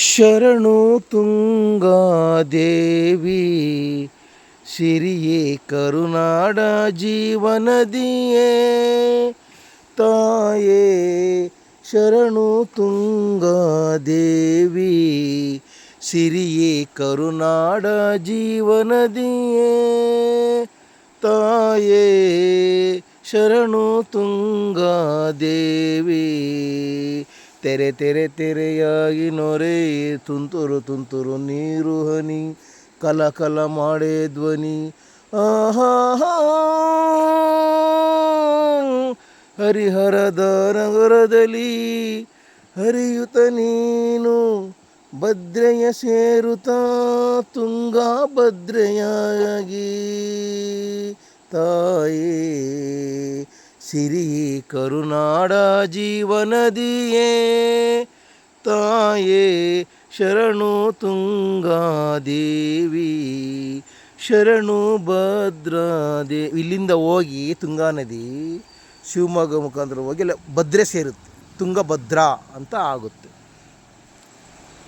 ಶರಣು ತುಂಗಾದೇವಿ ಸಿರಿಯೇ ಕರುನಾಡ ಜೀವನದಿಯೇ ತಾಯೇ ಶರಣು ತುಂಗಾದೇವಿ ಸಿರಿಯೇ ಕರುನಾಡ ಜೀವನದಿಯೇ ತಾಯೇ ಶರಣು ತುಂಗಾದೇವಿ ತೆರೆ ತೆರೆ ತೆರೆಯಾಗಿ ನೊರೆ ತುಂತುರು ತುಂತುರು ನೀರು ಹನಿ ಕಲ ಕಲ ಮಾಡೇ ಧ್ವನಿ ಆಹಾ ಹರಿಹರದ ನಗರದಲ್ಲಿ ಹರಿಯುತ ನೀನು ಭದ್ರೆಯ ಸೇರುತ್ತ ತುಂಗಾ ಭದ್ರೆಯಾಗಿ ತಾಯೇ ಸಿರಿ ಕರುನಾಡ ಜೀವನದಿಯೇ ತಾಯೇ ಶರಣು ತುಂಗಾದೇವಿ ಶರಣು ಭದ್ರಾದೇವಿ. ಇಲ್ಲಿಂದ ಹೋಗಿ ತುಂಗಾ ನದಿ ಶಿವಮೊಗ್ಗ ಮುಖಾಂತರ ಹೋಗಿ ಭದ್ರೆ ಸೇರುತ್ತೆ, ತುಂಗಭದ್ರಾ ಅಂತ ಆಗುತ್ತೆ.